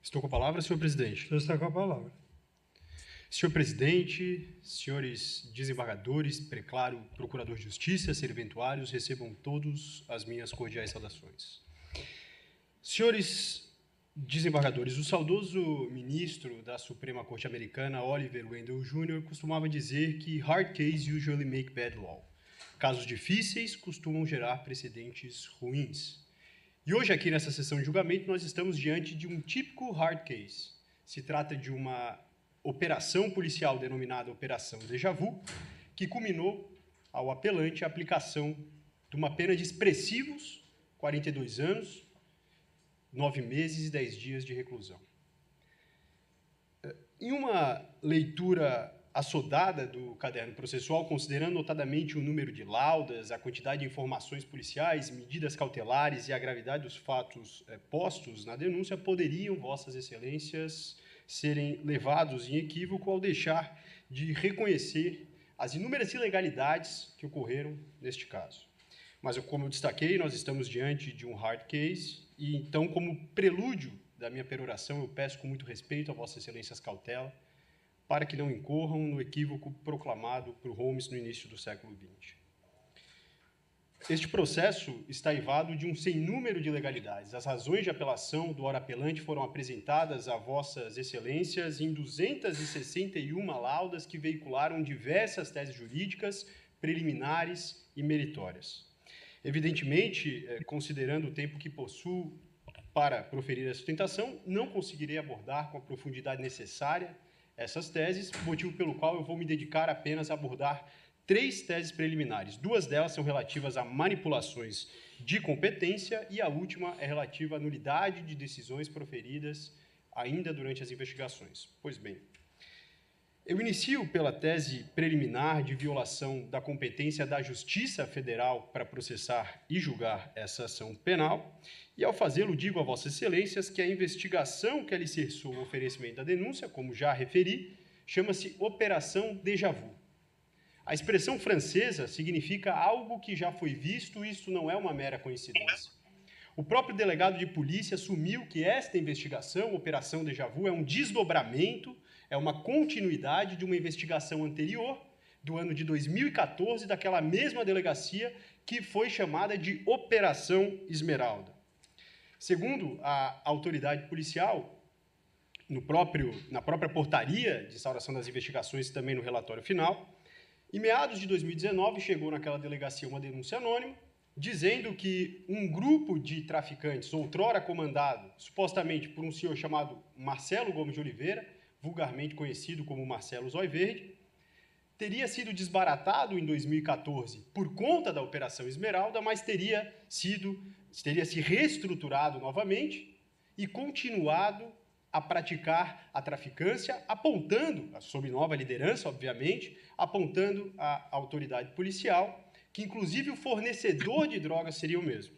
Estou com a palavra, senhor presidente. O senhor está com a palavra. Senhor presidente, senhores desembargadores, preclaro procurador de justiça, serventuários, recebam todos as minhas cordiais saudações. Senhores desembargadores, o saudoso ministro da Suprema Corte Americana, Oliver Wendell Jr., costumava dizer que hard cases usually make bad law. Casos difíceis costumam gerar precedentes ruins. E hoje, aqui nessa sessão de julgamento, nós estamos diante de um típico hard case. Se trata de uma operação policial denominada Operação Déjà Vu, que culminou ao apelante a aplicação de uma pena de expressivos 42 anos, 9 meses e 10 dias de reclusão. Em uma leitura assodada do caderno processual, considerando notadamente o número de laudas, a quantidade de informações policiais, medidas cautelares e a gravidade dos fatos postos na denúncia, poderiam, vossas excelências, serem levados em equívoco ao deixar de reconhecer as inúmeras ilegalidades que ocorreram neste caso. Mas, como eu destaquei, nós estamos diante de um hard case e, então, como prelúdio da minha peroração, eu peço com muito respeito a vossas excelências cautela para que não incorram no equívoco proclamado por Holmes no início do século XX. Este processo está eivado de um sem número de ilegalidades. As razões de apelação do ora apelante foram apresentadas a vossas excelências em 261 laudas que veicularam diversas teses jurídicas, preliminares e meritórias. Evidentemente, considerando o tempo que possuo para proferir a sustentação, não conseguirei abordar com a profundidade necessária essas teses, motivo pelo qual eu vou me dedicar apenas a abordar 3 teses preliminares. 2 delas são relativas a manipulações de competência e a última é relativa à nulidade de decisões proferidas ainda durante as investigações. Pois bem, eu inicio pela tese preliminar de violação da competência da Justiça Federal para processar e julgar essa ação penal, e ao fazê-lo digo a vossas excelências que a investigação que alicerçou o oferecimento da denúncia, como já referi, chama-se Operação Déjà Vu. A expressão francesa significa algo que já foi visto e isso não é uma mera coincidência. O próprio delegado de polícia assumiu que esta investigação, Operação Déjà Vu, é um desdobramento, é uma continuidade de uma investigação anterior, do ano de 2014, daquela mesma delegacia que foi chamada de Operação Esmeralda. Segundo a autoridade policial, na própria portaria de instauração das investigações e também no relatório final, em meados de 2019 chegou naquela delegacia uma denúncia anônima, dizendo que um grupo de traficantes, outrora comandado supostamente por um senhor chamado Marcelo Gomes de Oliveira, vulgarmente conhecido como Marcelo Zóio Verde, teria sido desbaratado em 2014 por conta da Operação Esmeralda, mas teria se reestruturado novamente e continuado a praticar a traficância, apontando, sob nova liderança, obviamente, apontando a autoridade policial, que inclusive o fornecedor de drogas seria o mesmo.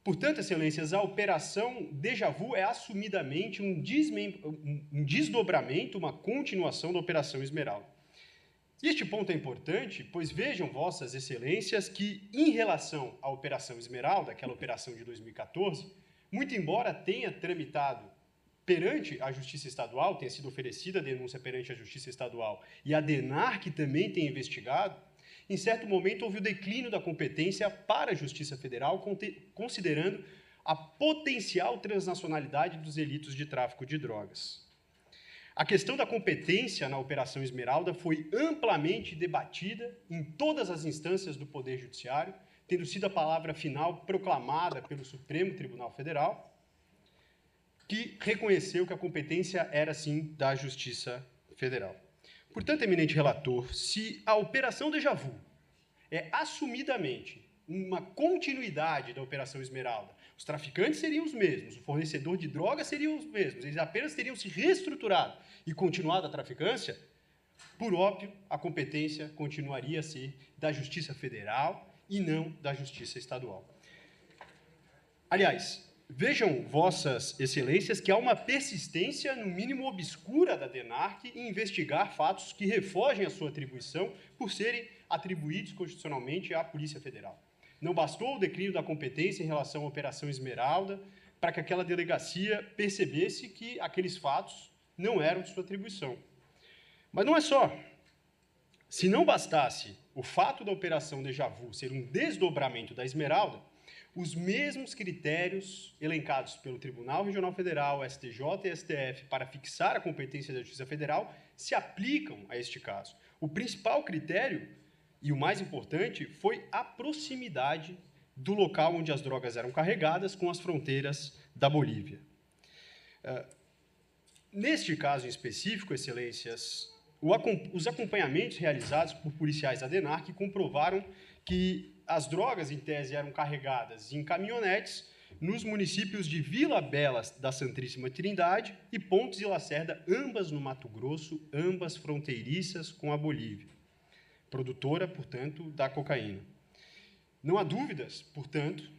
Portanto, excelências, a Operação Déjà Vu é assumidamente um desdobramento, uma continuação da Operação Esmeralda. E este ponto é importante, pois vejam, vossas excelências, que em relação à Operação Esmeralda, aquela operação de 2014, muito embora tenha tramitado perante a Justiça Estadual, tenha sido oferecida a denúncia perante a Justiça Estadual, e a DENARC também tem investigado, em certo momento houve o declínio da competência para a Justiça Federal, considerando a potencial transnacionalidade dos delitos de tráfico de drogas. A questão da competência na Operação Esmeralda foi amplamente debatida em todas as instâncias do Poder Judiciário, tendo sido a palavra final proclamada pelo Supremo Tribunal Federal, que reconheceu que a competência era, sim, da Justiça Federal. Portanto, eminente relator, se a Operação Déjà Vu é assumidamente uma continuidade da Operação Esmeralda, os traficantes seriam os mesmos, o fornecedor de drogas seriam os mesmos, eles apenas teriam se reestruturado e continuado a traficância, por óbvio, a competência continuaria a ser da Justiça Federal e não da Justiça Estadual. Aliás, vejam, vossas excelências, que há uma persistência, no mínimo obscura, da DENARC em investigar fatos que refogem a sua atribuição por serem atribuídos constitucionalmente à Polícia Federal. Não bastou o declínio da competência em relação à Operação Esmeralda para que aquela delegacia percebesse que aqueles fatos não eram de sua atribuição. Mas não é só. Se não bastasse o fato da Operação Déjà Vu ser um desdobramento da Esmeralda, os mesmos critérios elencados pelo Tribunal Regional Federal, STJ e STF para fixar a competência da Justiça Federal se aplicam a este caso. O principal critério, e o mais importante, foi a proximidade do local onde as drogas eram carregadas com as fronteiras da Bolívia. Neste caso em específico, Excelências, os acompanhamentos realizados por policiais da DENARC comprovaram que as drogas, em tese, eram carregadas em caminhonetes nos municípios de Vila Bela da Santíssima Trindade e Pontes e Lacerda, ambas no Mato Grosso, ambas fronteiriças com a Bolívia, produtora, portanto, da cocaína. Não há dúvidas, portanto,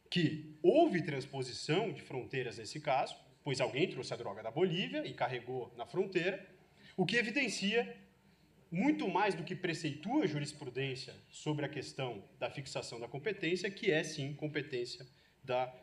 que houve transposição de fronteiras nesse caso, pois alguém trouxe a droga da Bolívia e carregou na fronteira, o que evidencia, muito mais do que preceitua a jurisprudência sobre a questão da fixação da competência, que é, sim, competência da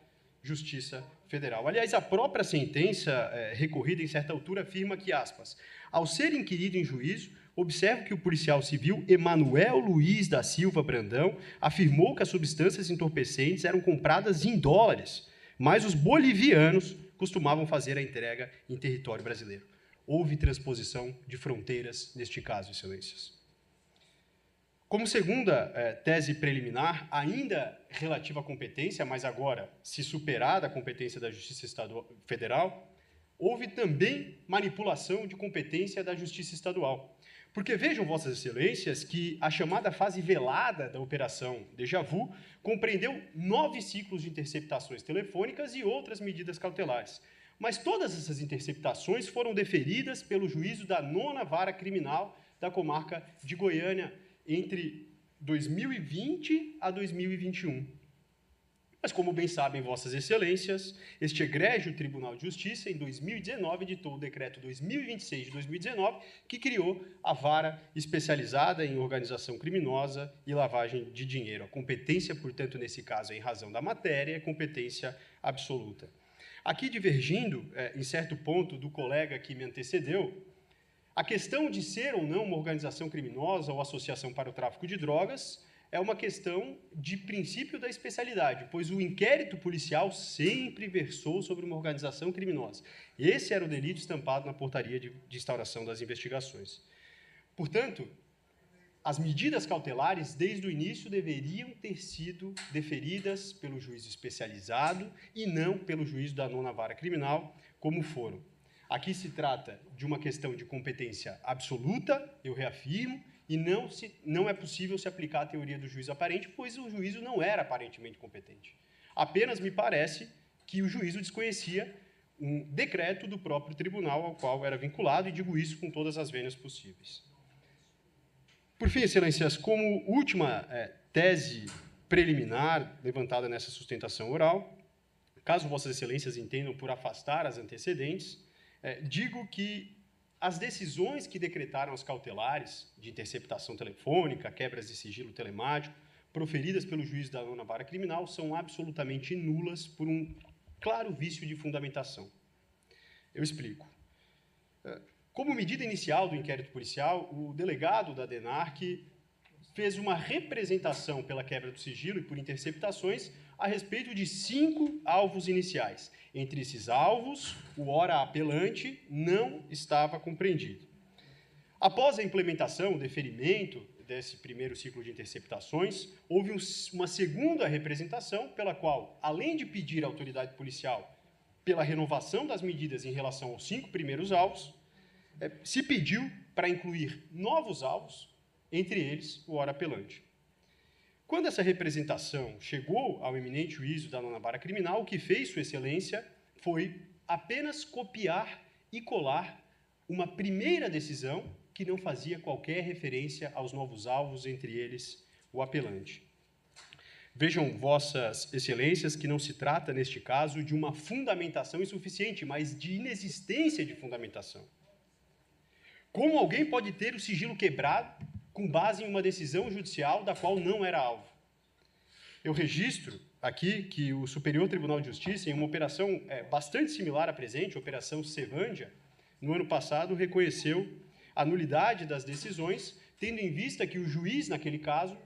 Justiça Federal. Aliás, a própria sentença recorrida em certa altura afirma que, aspas, ao ser inquirido em juízo, observo que o policial civil Emanuel Luiz da Silva Brandão afirmou que as substâncias entorpecentes eram compradas em dólares, mas os bolivianos costumavam fazer a entrega em território brasileiro. Houve transposição de fronteiras neste caso, Excelências. Como segunda tese preliminar, ainda relativa à competência, mas agora se superada a competência da Justiça Federal, houve também manipulação de competência da Justiça Estadual. Porque vejam, Vossas Excelências, que a chamada fase velada da Operação Déjà Vu compreendeu 9 ciclos de interceptações telefônicas e outras medidas cautelares. Mas todas essas interceptações foram deferidas pelo juízo da 9ª Vara Criminal da comarca de Goiânia entre 2020 a 2021. Mas, como bem sabem Vossas Excelências, este egrégio Tribunal de Justiça, em 2019, editou o Decreto 2026 de 2019, que criou a Vara Especializada em Organização Criminosa e Lavagem de Dinheiro. A competência, portanto, nesse caso, em razão da matéria, é competência absoluta. Aqui, divergindo, em certo ponto, do colega que me antecedeu, a questão de ser ou não uma organização criminosa ou associação para o tráfico de drogas é uma questão de princípio da especialidade, pois o inquérito policial sempre versou sobre uma organização criminosa. Esse era o delito estampado na portaria de instauração das investigações. Portanto, as medidas cautelares, desde o início, deveriam ter sido deferidas pelo juízo especializado e não pelo juízo da 9ª Vara Criminal, como foram. Aqui se trata de uma questão de competência absoluta, eu reafirmo, e não é possível se aplicar a teoria do juízo aparente, pois o juízo não era aparentemente competente. Apenas me parece que o juízo desconhecia um decreto do próprio tribunal ao qual era vinculado, e digo isso com todas as vênias possíveis. Por fim, Excelências, como última tese preliminar levantada nessa sustentação oral, caso Vossas Excelências entendam por afastar as antecedentes, digo que as decisões que decretaram as cautelares de interceptação telefônica, quebras de sigilo telemático, proferidas pelo juiz da 9ª Vara Criminal, são absolutamente nulas por um claro vício de fundamentação. Eu explico. Como medida inicial do inquérito policial, o delegado da DENARC fez uma representação pela quebra do sigilo e por interceptações a respeito de 5 alvos iniciais. Entre esses alvos, o ora apelante não estava compreendido. Após a implementação, o deferimento desse primeiro ciclo de interceptações, houve uma segunda representação pela qual, além de pedir à autoridade policial pela renovação das medidas em relação aos 5 primeiros alvos, se pediu para incluir novos alvos, entre eles o ora apelante. Quando essa representação chegou ao eminente juízo da 9ª Vara Criminal, o que fez Sua Excelência foi apenas copiar e colar uma primeira decisão que não fazia qualquer referência aos novos alvos, entre eles o apelante. Vejam, Vossas Excelências, que não se trata, neste caso, de uma fundamentação insuficiente, mas de inexistência de fundamentação. Como alguém pode ter o sigilo quebrado com base em uma decisão judicial da qual não era alvo? Eu registro aqui que o Superior Tribunal de Justiça, em uma operação bastante similar à presente, a Operação Sevândia, no ano passado, reconheceu a nulidade das decisões, tendo em vista que o juiz, naquele caso,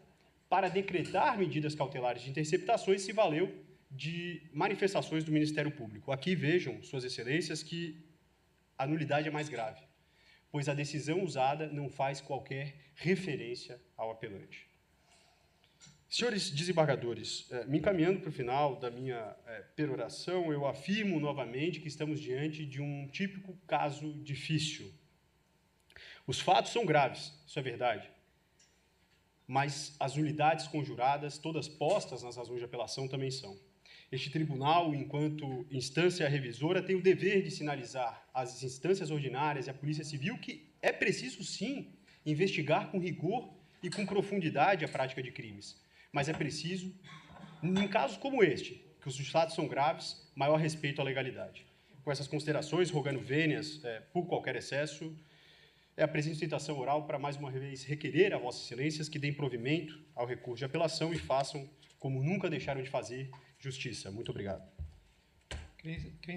para decretar medidas cautelares de interceptações, se valeu de manifestações do Ministério Público. Aqui vejam, Suas Excelências, que a nulidade é mais grave, pois a decisão usada não faz qualquer referência ao apelante. Senhores desembargadores, me encaminhando para o final da minha peroração, eu afirmo novamente que estamos diante de um típico caso difícil. Os fatos são graves, isso é verdade, mas as nulidades conjuradas, todas postas nas razões de apelação, também são. Este tribunal, enquanto instância revisora, tem o dever de sinalizar às instâncias ordinárias e à Polícia Civil que é preciso, sim, investigar com rigor e com profundidade a prática de crimes. Mas é preciso, em casos como este, que os fatos são graves, maior respeito à legalidade. Com essas considerações, rogando vênias por qualquer excesso, apresento sustentação oral para, mais uma vez, requerer a Vossas Excelências que deem provimento ao recurso de apelação e façam, como nunca deixaram de fazer, justiça. Muito obrigado.